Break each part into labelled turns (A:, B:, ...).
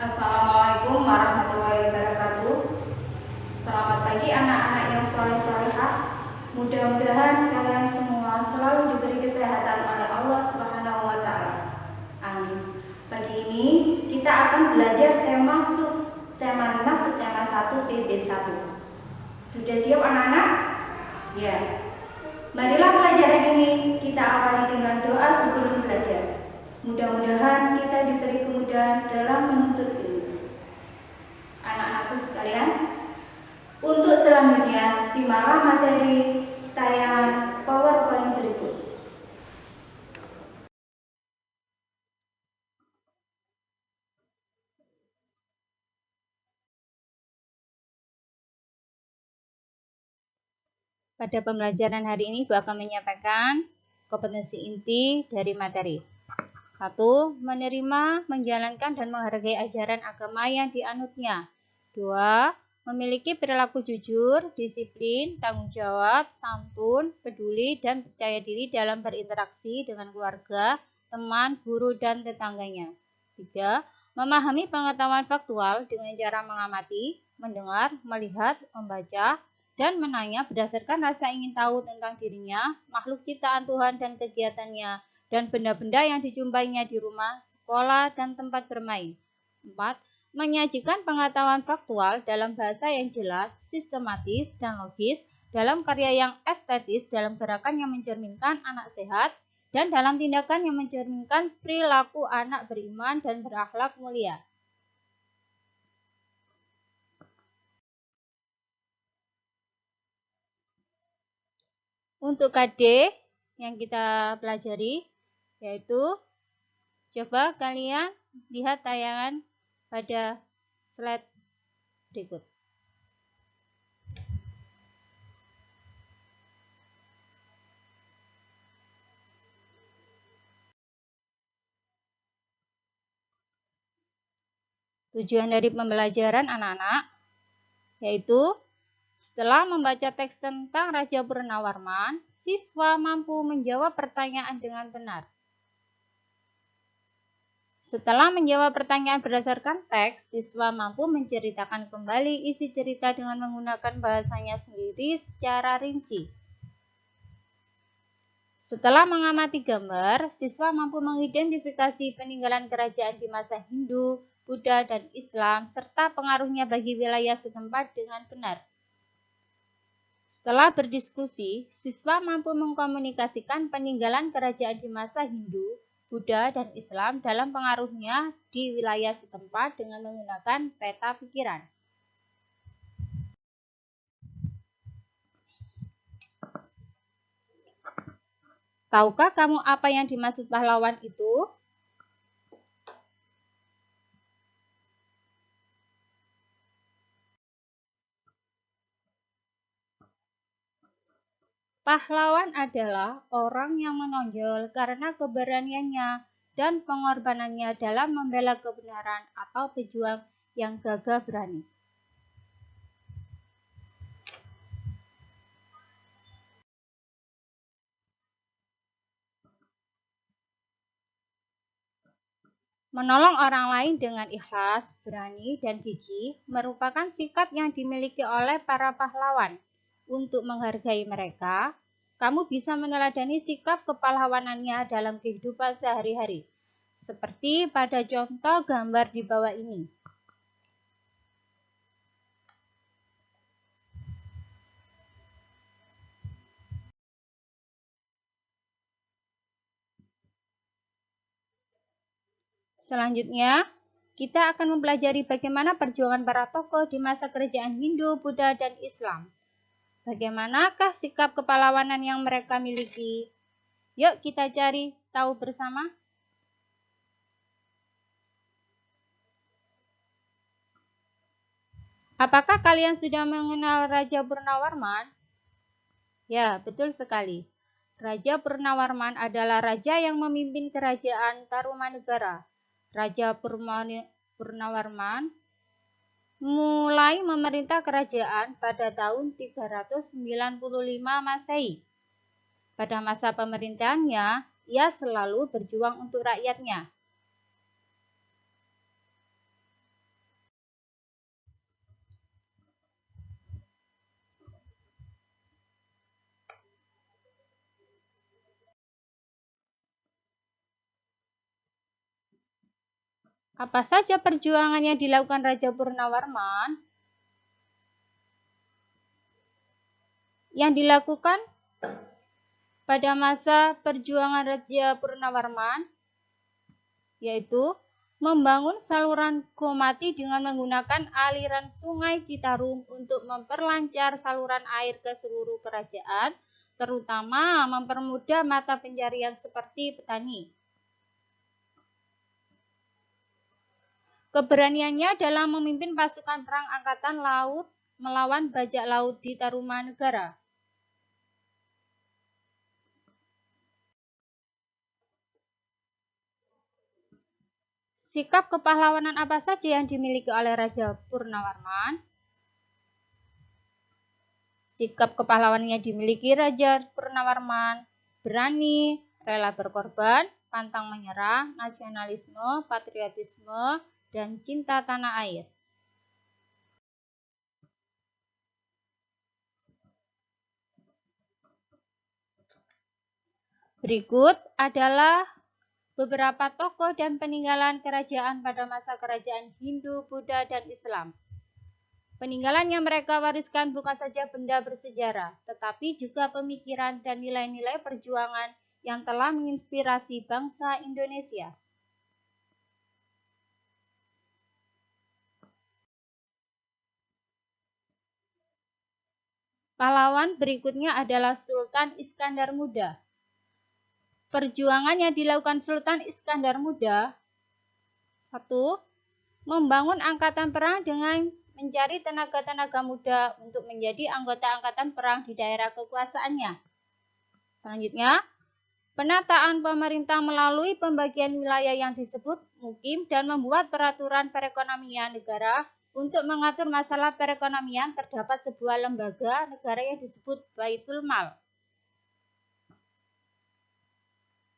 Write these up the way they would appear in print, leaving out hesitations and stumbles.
A: Assalamualaikum warahmatullahi wabarakatuh. Selamat pagi anak-anak yang soleh-solehah. Mudah-mudahan kalian semua selalu diberi kesehatan oleh Allah Subhanahu wa Ta'ala. Amin. Pagi ini kita akan belajar tema 5 subtema 1 PB1. Sudah siap anak-anak? Ya. Marilah pelajaran ini kita awali dengan doa sebelum belajar. Mudah-mudahan kita diberi kemudahan dalam menuntut ilmu. Anak-anakku sekalian, untuk selanjutnya simaklah materi tayangan PowerPoint berikut.
B: Pada pembelajaran hari ini, Bu akan menyampaikan kompetensi inti dari materi. 1. Menerima, menjalankan, dan menghargai ajaran agama yang dianutnya. 2. Memiliki perilaku jujur, disiplin, tanggung jawab, santun, peduli, dan percaya diri dalam berinteraksi dengan keluarga, teman, guru, dan tetangganya. 3. Memahami pengetahuan faktual dengan cara mengamati, mendengar, melihat, membaca, dan menanya berdasarkan rasa ingin tahu tentang dirinya, makhluk ciptaan Tuhan dan kegiatannya, dan benda-benda yang dijumpainya di rumah, sekolah, dan tempat bermain. 4. Menyajikan pengetahuan faktual dalam bahasa yang jelas, sistematis, dan logis, dalam karya yang estetis, dalam gerakan yang mencerminkan anak sehat, dan dalam tindakan yang mencerminkan perilaku anak beriman dan berakhlak mulia. Untuk KD yang kita pelajari, yaitu coba kalian lihat tayangan pada slide berikut. Tujuan dari pembelajaran anak-anak yaitu setelah membaca teks tentang Raja Purnawarman, siswa mampu menjawab pertanyaan dengan benar. Setelah menjawab pertanyaan berdasarkan teks, siswa mampu menceritakan kembali isi cerita dengan menggunakan bahasanya sendiri secara rinci. Setelah mengamati gambar, siswa mampu mengidentifikasi peninggalan kerajaan di masa Hindu, Buddha, dan Islam, serta pengaruhnya bagi wilayah setempat dengan benar. Setelah berdiskusi, siswa mampu mengkomunikasikan peninggalan kerajaan di masa Hindu, Buddha, dan Islam dalam pengaruhnya di wilayah setempat dengan menggunakan peta pikiran. Tahukah kamu apa yang dimaksud pahlawan itu? Pahlawan adalah orang yang menonjol karena keberaniannya dan pengorbanannya dalam membela kebenaran atau pejuang yang gagah berani. Menolong orang lain dengan ikhlas, berani, dan gigih merupakan sikap yang dimiliki oleh para pahlawan. Untuk menghargai mereka, kamu bisa meneladani sikap kepahlawanannya dalam kehidupan sehari-hari, seperti pada contoh gambar di bawah ini. Selanjutnya, kita akan mempelajari bagaimana perjuangan para tokoh di masa kerajaan Hindu, Buddha, dan Islam. Bagaimanakah sikap kepahlawanan yang mereka miliki? Yuk kita cari tahu bersama. Apakah kalian sudah mengenal Raja Purnawarman? Ya, betul sekali. Raja Purnawarman adalah raja yang memimpin kerajaan Tarumanegara. Raja Purnawarman mulai memerintah kerajaan pada tahun 395 Masehi. Pada masa pemerintahannya, ia selalu berjuang untuk rakyatnya. Apa saja perjuangan yang dilakukan Raja Purnawarman? Yang dilakukan pada masa perjuangan Raja Purnawarman yaitu membangun saluran Gomati dengan menggunakan aliran Sungai Citarum untuk memperlancar saluran air ke seluruh kerajaan, terutama mempermudah mata pencarian seperti petani. Keberaniannya dalam memimpin pasukan perang angkatan laut melawan bajak laut di Tarumanegara. Sikap kepahlawanan apa saja yang dimiliki oleh Raja Purnawarman? Sikap kepahlawanan yang dimiliki Raja Purnawarman berani, rela berkorban, pantang menyerah, nasionalisme, patriotisme, dan cinta tanah air. Berikut adalah beberapa tokoh dan peninggalan kerajaan pada masa kerajaan Hindu, Buddha, dan Islam. Peninggalan yang mereka wariskan bukan saja benda bersejarah, tetapi juga pemikiran dan nilai-nilai perjuangan yang telah menginspirasi bangsa Indonesia. Pahlawan berikutnya adalah Sultan Iskandar Muda. Perjuangan yang dilakukan Sultan Iskandar Muda: 1. Membangun angkatan perang dengan mencari tenaga-tenaga muda untuk menjadi anggota angkatan perang di daerah kekuasaannya. Selanjutnya, penataan pemerintah melalui pembagian wilayah yang disebut mukim dan membuat peraturan perekonomian negara. Untuk mengatur masalah perekonomian terdapat sebuah lembaga negara yang disebut Baitul Mal.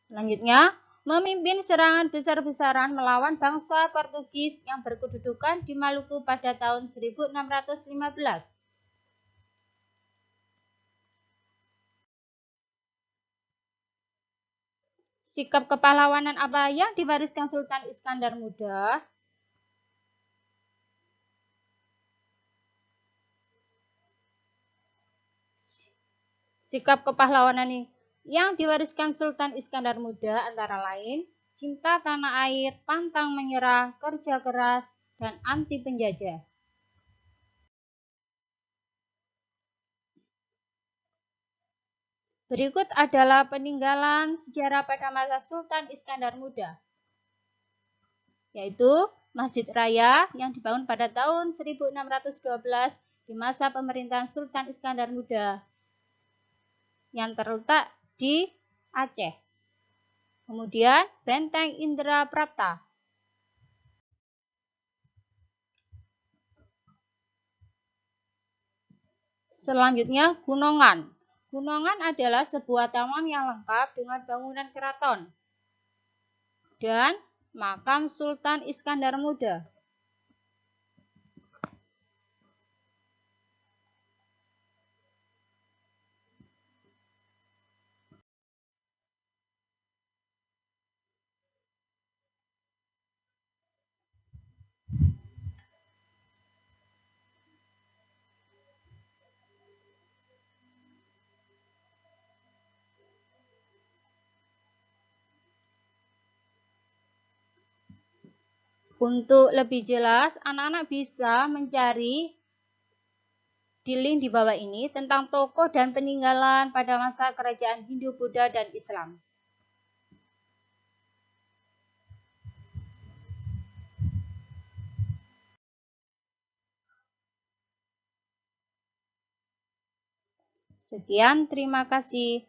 B: Selanjutnya, memimpin serangan besar-besaran melawan bangsa Portugis yang berkedudukan di Maluku pada tahun 1615. Sikap kepahlawanan apa yang diwariskan Sultan Iskandar Muda? Sikap kepahlawanan yang diwariskan Sultan Iskandar Muda antara lain cinta tanah air, pantang menyerah, kerja keras, dan anti penjajah. Berikut adalah peninggalan sejarah pada masa Sultan Iskandar Muda, yaitu Masjid Raya yang dibangun pada tahun 1612 di masa pemerintahan Sultan Iskandar Muda yang terletak di Aceh. Kemudian Benteng Indraprapta. Selanjutnya Gunungan. Gunungan adalah sebuah taman yang lengkap dengan bangunan keraton dan makam Sultan Iskandar Muda. Untuk lebih jelas, anak-anak bisa mencari di link di bawah ini tentang tokoh dan peninggalan pada masa kerajaan Hindu, Buddha, dan Islam. Sekian, terima kasih.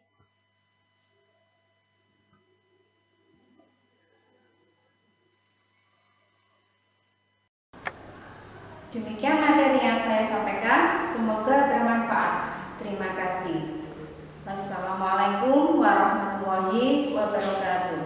A: Demikian materi yang saya sampaikan, semoga bermanfaat. Terima kasih. Wassalamualaikum warahmatullahi wabarakatuh.